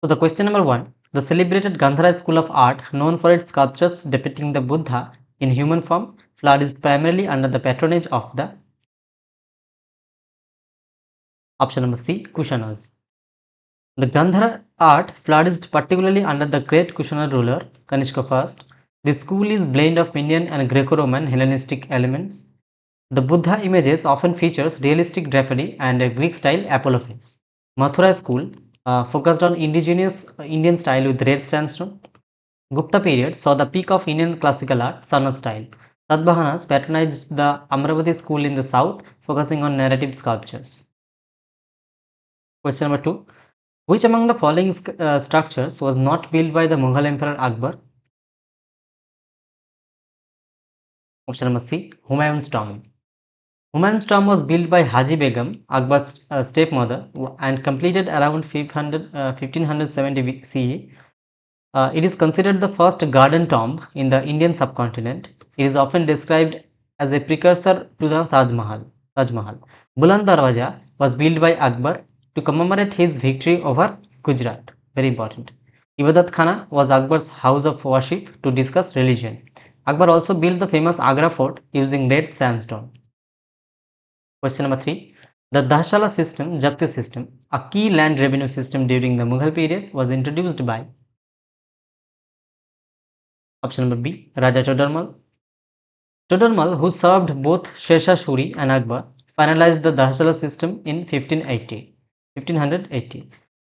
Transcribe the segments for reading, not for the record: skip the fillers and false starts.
So the question number 1, the celebrated Gandhara School of Art, known for its sculptures depicting the Buddha in human form, flourished primarily under the patronage of the option number C, Kushanas. The Gandhara art flourished particularly under the great Kushana ruler Kanishka I. The school is blend of Indian and Greco-Roman Hellenistic elements. The Buddha images often features realistic drapery and a Greek-style apollo-face. Mathura school focused on indigenous Indian style with red sandstone. Gupta period saw the peak of Indian classical art, Sanat style. Satavahanas patronized the Amravati school in the south, focusing on narrative sculptures. Question number 2. Which among the following structures was not built by the Mughal Emperor Akbar? Option number C, Humayun's tomb. Humayun's tomb was built by Haji Begum, Akbar's stepmother, and completed around 1570 CE. It is considered the first garden tomb in the Indian subcontinent. It is often described as a precursor to the Taj Mahal. Buland Darwaja was built by Akbar to commemorate his victory over Gujarat. Very important. Ibadat Khana was Akbar's house of worship to discuss religion. Akbar also built the famous Agra fort using red sandstone. Question number 3. The Dahshala system, Japti system, a key land revenue system during the Mughal period, was introduced by option number B, Raja Todarmal. Todarmal, who served both Sher-Shah Suri and Akbar, finalized the Dahshala system in 1580.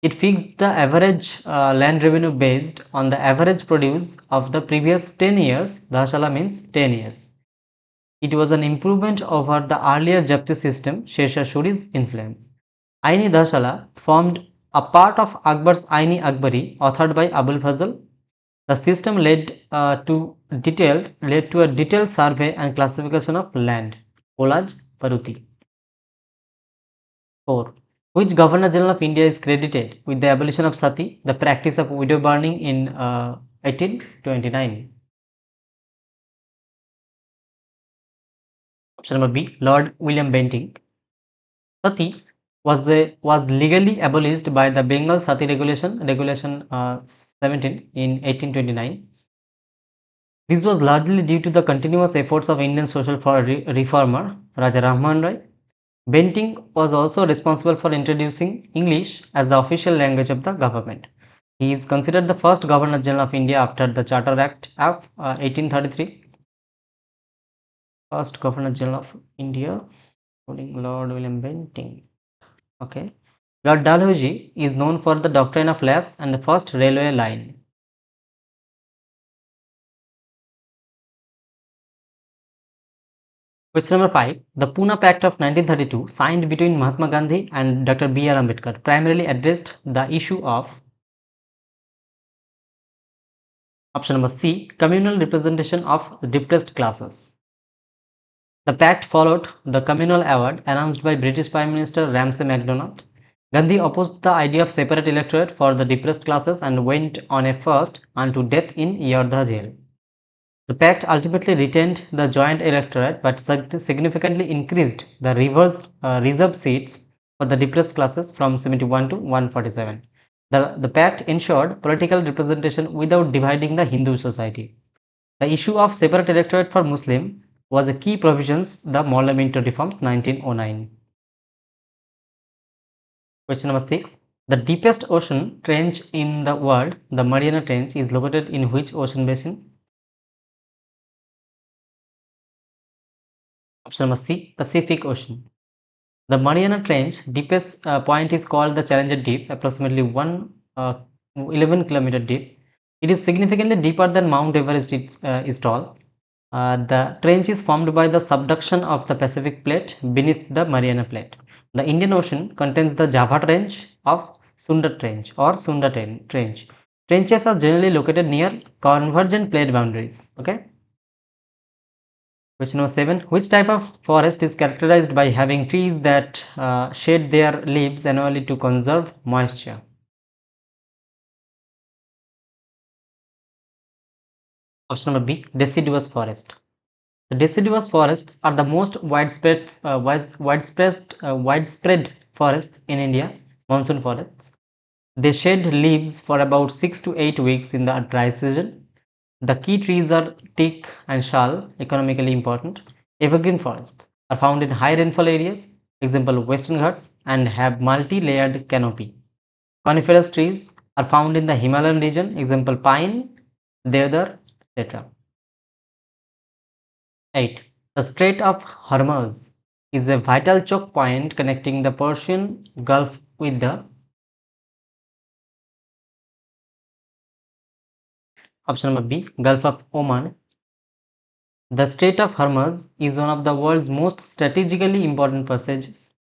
It fixed the average land revenue based on the average produce of the previous 10 years. Dahshala means 10 years. It was an improvement over the earlier Japti system, Sher-Shah Suri's influence. Aini Dahshala formed a part of Akbar's Aini Akbari, authored by Abul Fazl. The system led to a detailed survey and classification of land. Kolaj Paruti. 4. Which Governor General of India is credited with the abolition of sati, the practice of widow burning in 1829? Option number B, Lord William Bentinck. Sati was legally abolished by the Bengal Sati Regulation 17 in 1829. This was largely due to the continuous efforts of Indian social reformer Raja Rahman Rai. Bentinck was also responsible for introducing English as the official language of the government. He is considered the first Governor General of India after the Charter Act of 1833. First Governor General of India, including Lord William Bentinck. Okay. Lord Dalhousie is known for the doctrine of lapse and the first railway line. Question number 5. The Pune Pact of 1932, signed between Mahatma Gandhi and Dr. B.R. Ambedkar, primarily addressed the issue of option number C, communal representation of depressed classes. The pact followed the communal award announced by British Prime Minister Ramsay MacDonald. Gandhi opposed the idea of separate electorate for the depressed classes and went on a fast unto death in Yardha jail. The pact ultimately retained the joint electorate but significantly increased the reserved seats for the depressed classes from 71 to 147. The pact ensured political representation without dividing the Hindu society. The issue of separate electorate for Muslim was a key provisions the Molla Minto reforms 1909. Question number 6. The deepest ocean trench in the world, the Mariana Trench, is located in which ocean basin? Option number C, Pacific Ocean. The Mariana Trench deepest point is called the Challenger Deep, approximately 11 kilometer deep. It is significantly deeper than Mount Everest is tall. The trench is formed by the subduction of the Pacific Plate beneath the Mariana Plate. The Indian Ocean contains the Java Trench of Sunda Trench or Sunda Trench. Trenches are generally located near convergent plate boundaries. Okay. Question number 7. Which type of forest is characterized by having trees that shed their leaves annually to conserve moisture? Option number B, deciduous forest. The deciduous forests are the most widespread forests in India, monsoon forests. They shed leaves for about 6 to 8 weeks in the dry season. The key trees are teak and shal, economically important. Evergreen forests are found in high rainfall areas, example Western Ghats, and have multi-layered canopy. Coniferous trees are found in the Himalayan region, example pine, deodar, etc. 8. The Strait of Hormuz is a vital choke point connecting the Persian Gulf with the option number B, Gulf of Oman. The Strait of Hormuz is one of the world's most strategically important passages.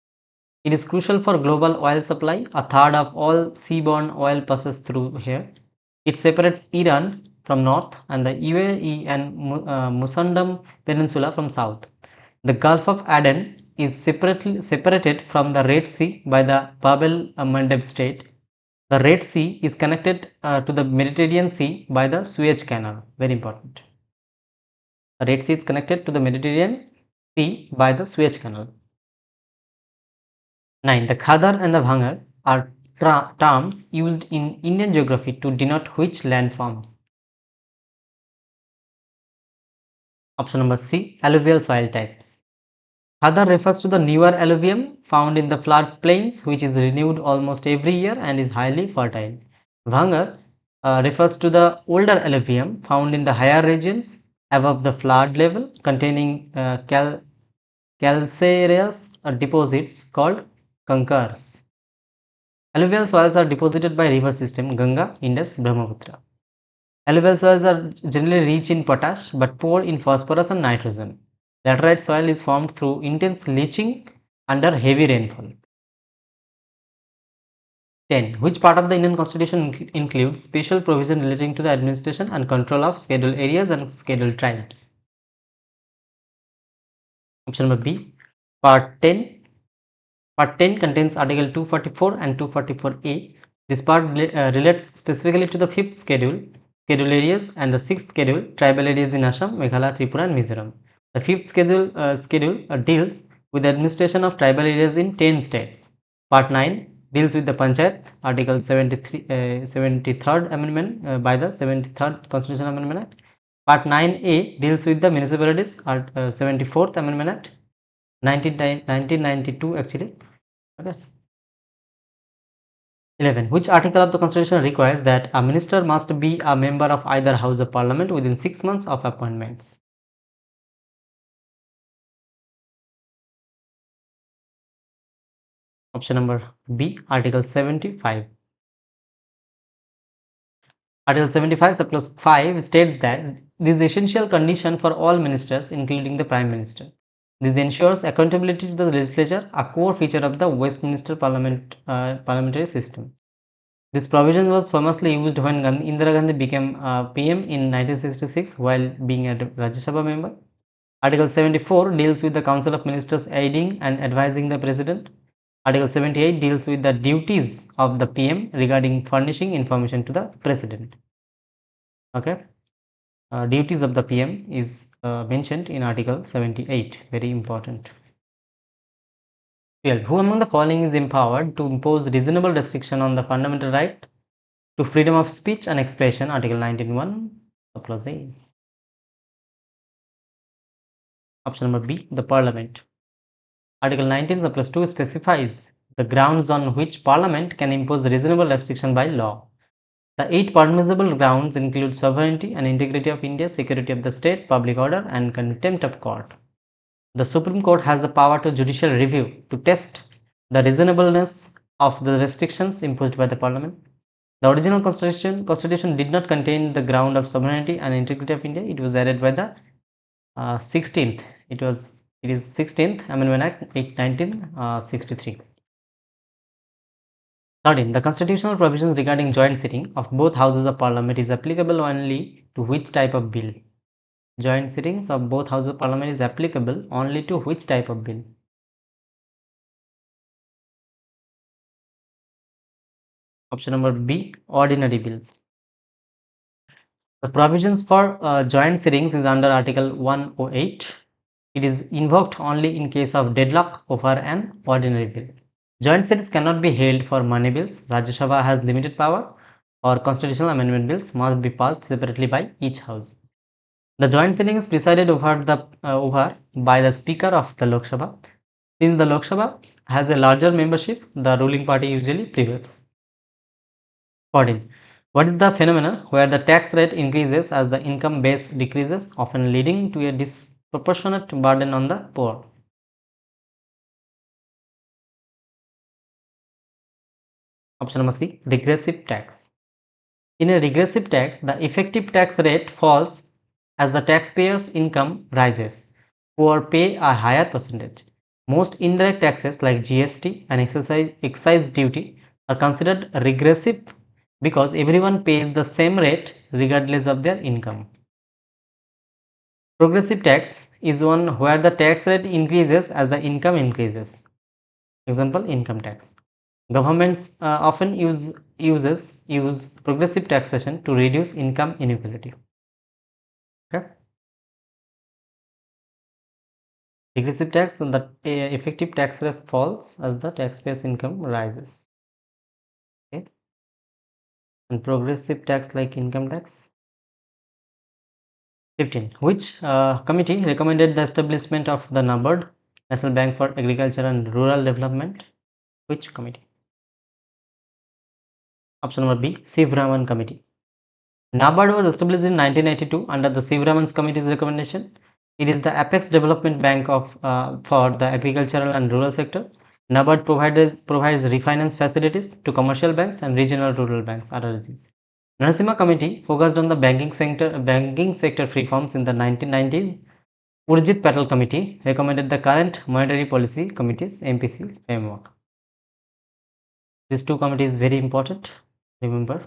It is crucial for global oil supply. A third of all seaborne oil passes through here. It separates Iran from north and the UAE and Musandam Peninsula from south. The Gulf of Aden is separated from the Red Sea by the Bab el-Mandeb Strait. The Red Sea is connected to the Mediterranean Sea by the Suez Canal. Very important. The Red Sea is connected to the Mediterranean Sea by the Suez Canal. 9. The Khadar and the Bhangar are terms used in Indian geography to denote which landforms. Option number C, alluvial soil types. Khadar refers to the newer alluvium found in the flood plains, which is renewed almost every year and is highly fertile. Bhangar refers to the older alluvium found in the higher regions above the flood level, containing calcareous deposits called kankars. Alluvial soils are deposited by river system Ganga, Indus, Brahmaputra. Alluvial soils are generally rich in potash but poor in phosphorus and nitrogen. Laterite soil is formed through intense leaching under heavy rainfall. 10. Which part of the Indian Constitution includes special provision relating to the administration and control of scheduled areas and scheduled tribes? Option number B. Part 10. Part 10 contains Article 244 and 244A. This part relates specifically to the 5th schedule areas, and the 6th schedule, tribal areas in Assam, Meghalaya, Tripura and Mizoram. The 5th schedule deals with the administration of tribal areas in 10 states. Part 9 deals with the Panchayat, Article 73rd Amendment by the 73rd Constitutional Amendment Act. Part 9A deals with the municipalities, 74th Amendment Act, 1992 actually. Okay. 11. Which article of the Constitution requires that a minister must be a member of either House of Parliament within 6 months of appointments? Option number B, Article 75. Article 75 subclause 5 states that this is essential condition for all ministers, including the Prime Minister. This ensures accountability to the legislature, a core feature of the Westminster parliamentary system. This provision was famously used when Indira Gandhi became PM in 1966 while being a Rajya Sabha member. Article 74 deals with the Council of Ministers aiding and advising the President. Article 78 deals with the duties of the PM regarding furnishing information to the President. Okay. Duties of the PM is mentioned in Article 78. Very important. 12. Who among the following is empowered to impose reasonable restriction on the fundamental right to freedom of speech and expression? Article 19(1), subclause A. Option number B, the Parliament. Article 19, subclause 2 specifies the grounds on which Parliament can impose reasonable restriction by law. The 8 permissible grounds include sovereignty and integrity of India, security of the state, public order, and contempt of court. The Supreme Court has the power to judicial review to test the reasonableness of the restrictions imposed by the Parliament. The original constitution did not contain the ground of sovereignty and integrity of India. It was added by the 16th. It is 16th Amendment Act 1963. 13. The constitutional provisions regarding joint sitting of both houses of Parliament is applicable only to which type of bill? Joint sittings of both houses of Parliament is applicable only to which type of bill? Option number B, ordinary bills. The provisions for joint sittings is under Article 108. It is invoked only in case of deadlock over an ordinary bill. Joint sitting cannot be held for money bills. Rajya Sabha has limited power, or constitutional amendment bills must be passed separately by each house. The joint sitting is presided over by the Speaker of the Lok Sabha. Since the Lok Sabha has a larger membership, the ruling party usually prevails. 14. What is the phenomenon where the tax rate increases as the income base decreases, often leading to a disproportionate burden on the poor? Option number C, regressive tax. In a regressive tax, the effective tax rate falls as the taxpayer's income rises. Poor pay a higher percentage. Most indirect taxes like GST and excise duty are considered regressive because everyone pays the same rate regardless of their income. Progressive tax is one where the tax rate increases as the income increases. Example, income tax. Governments often use progressive taxation to reduce income inequality. Okay. Regressive tax, the effective tax rate falls as the taxpayer's income rises. Okay. And progressive tax like income tax. 15. Which committee recommended the establishment of the NABARD, National Bank for Agriculture and Rural Development? Which committee? Option number B, Sivaraman Committee. NABARD was established in 1982 under the Sivaraman Committee's recommendation. It is the apex development bank for the agricultural and rural sector. NABARD provides refinance facilities to commercial banks and regional rural banks (RRBs). Narasimha Committee focused on the banking sector reforms in the 1990s. Urjit Patel Committee recommended the current Monetary Policy Committee's MPC framework. These two committees very important. Remember.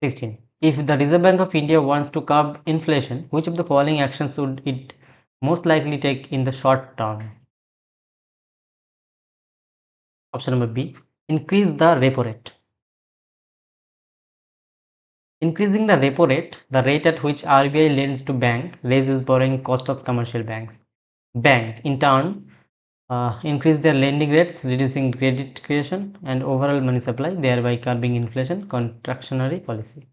16. If the Reserve Bank of India wants to curb inflation, which of the following actions would it most likely take in the short term? Option number B, increase the repo rate. Increasing the repo rate, the rate at which RBI lends to bank, raises borrowing cost of commercial banks. Bank, in turn, increase their lending rates, reducing credit creation and overall money supply, thereby curbing inflation. Contractionary policy.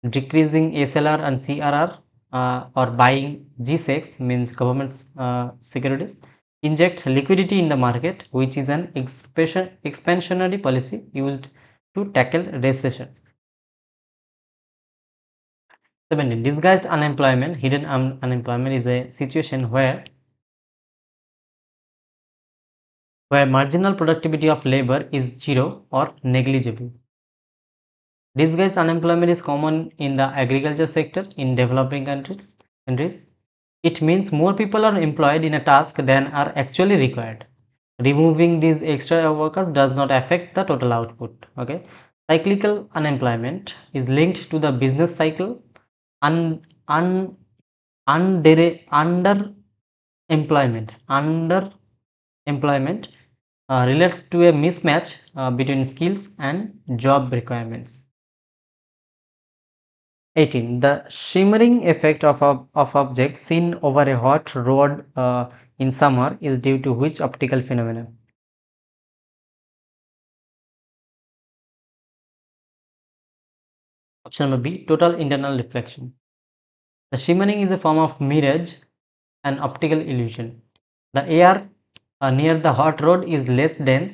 Decreasing SLR and CRR or buying G6 means government securities inject liquidity in the market, which is an expansionary policy used to tackle recession. 17. Disguised unemployment. Hidden unemployment is a situation where marginal productivity of labor is zero or negligible. Disguised unemployment is common in the agriculture sector in developing countries. It means more people are employed in a task than are actually required. Removing these extra workers does not affect the total output. Okay. Cyclical unemployment is linked to the business cycle. Underemployment relates to a mismatch between skills and job requirements. 18. The shimmering effect of objects seen over a hot road in summer is due to which optical phenomenon? Option number B, total internal reflection. The shimmering is a form of mirage, an optical illusion. The air near the hot rod is less dense,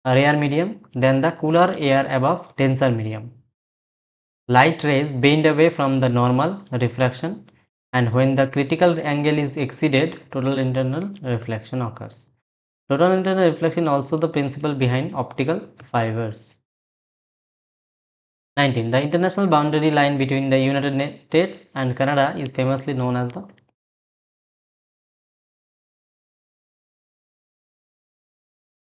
a rare medium, than the cooler air above, denser medium. Light rays bend away from the normal refraction, and when the critical angle is exceeded, total internal reflection occurs. Total internal reflection also the principle behind optical fibers. 19. The international boundary line between the United States and Canada is famously known as the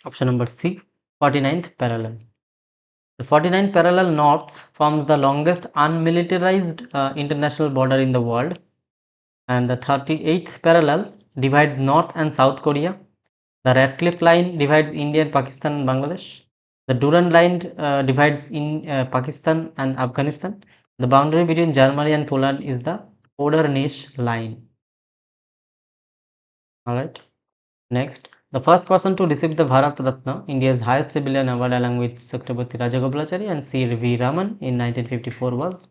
option number C, 49th parallel. The 49th parallel north forms the longest unmilitarized international border in the world, and the 38th parallel divides North and South Korea. The Radcliffe line divides India and Pakistan and Bangladesh. The Durand line divides in Pakistan and Afghanistan. The boundary between Germany and Poland is the Oder-Neisse line. Alright. Next, The first person to receive the Bharat Ratna, India's highest civilian award, along with Chakrabarti Rajagopalachari and C.V. Raman in 1954 was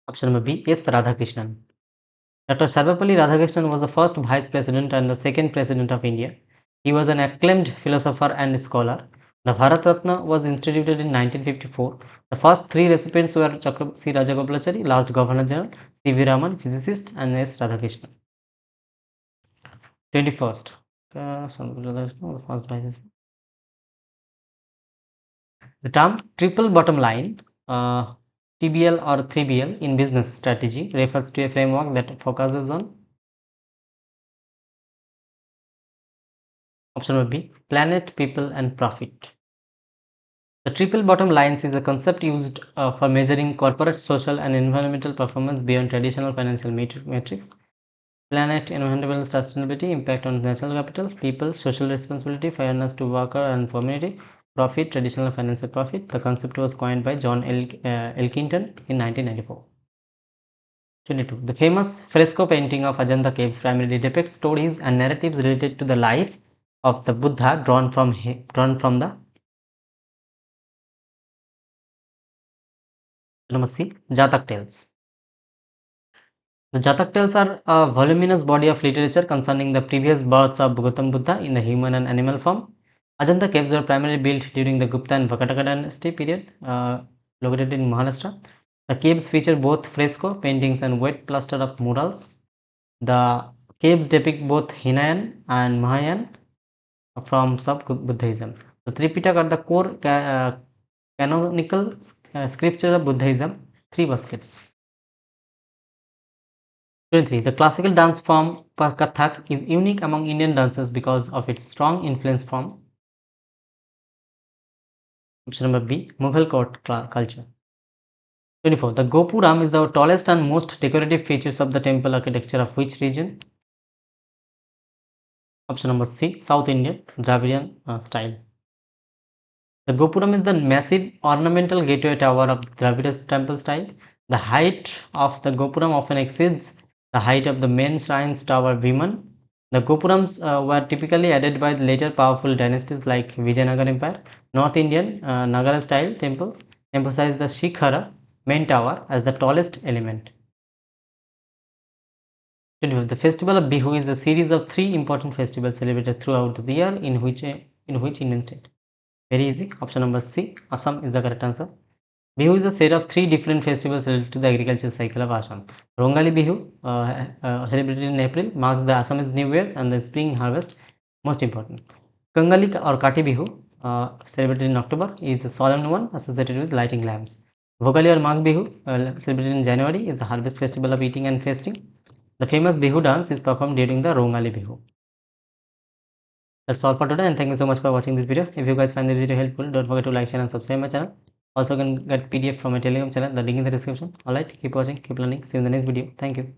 option number B, S. Radhakrishnan. Dr. Sarvepalli Radhakrishnan was the first Vice President and the second President of India. He was an acclaimed philosopher and scholar. The Bharat Ratna was instituted in 1954. The first three recipients were C. Rajagopalachari, last Governor General, C.V. Raman, physicist, and S. Radhakrishnan. 21st. The term triple bottom line, TBL or 3BL in business strategy refers to a framework that focuses on option number B, planet, people, and profit. The triple bottom lines is a concept used for measuring corporate, social, and environmental performance beyond traditional financial metrics. Planet, environmental sustainability, impact on natural capital, people, social responsibility, fairness to worker and community, profit, traditional financial profit. The concept was coined by John Elkington in 1994. 22. The famous fresco painting of Ajanta caves primarily depicts stories and narratives related to the life of the Buddha drawn from the number C, Jatak tales. The Jatak tales are a voluminous body of literature concerning the previous births of Gautam Buddha in the human and animal form. Ajanta caves were primarily built during the Gupta and Vakataka dynasty period, located in Maharashtra. The caves feature both fresco paintings and wet plaster of murals. The caves depict both Hinayan and Mahayan forms of Buddhism. The Tripitaka are the core canonical scriptures of Buddhism, 3 baskets. 23. The classical dance form Kathak is unique among Indian dances because of its strong influence from option number B, Mughal court culture. 24. The Gopuram is the tallest and most decorative features of the temple architecture of which region? Option number C, South Indian Dravidian style. The Gopuram is the massive ornamental gateway tower of Dravidian temple style. The height of the Gopuram often exceeds the height of the main shrine's tower Viman. The Gopurams were typically added by the later powerful dynasties like Vijayanagar Empire. North Indian Nagara style temples emphasize the Shikhara main tower as the tallest element. The festival of Bihu is a series of 3 important festivals celebrated throughout the year in which Indian state? Very easy. Option number C, Assam is the correct answer. Bihu is a set of 3 different festivals related to the agricultural cycle of Assam. Rongali Bihu, celebrated in April, marks the Assamese New Year and the spring harvest, most important. Kangali or Kati Bihu, celebrated in October, is a solemn one associated with lighting lamps. Bhogali or Magh Bihu, celebrated in January, is the harvest festival of eating and feasting. The famous Bihu dance is performed during the Rongali Bihu. That's all for today, and thank you so much for watching this video. If you guys find this video helpful, don't forget to like, share, and subscribe my channel. Also, you can get PDF from my Telegram channel. The link in the description. Alright, keep watching, keep learning. See you in the next video. Thank you.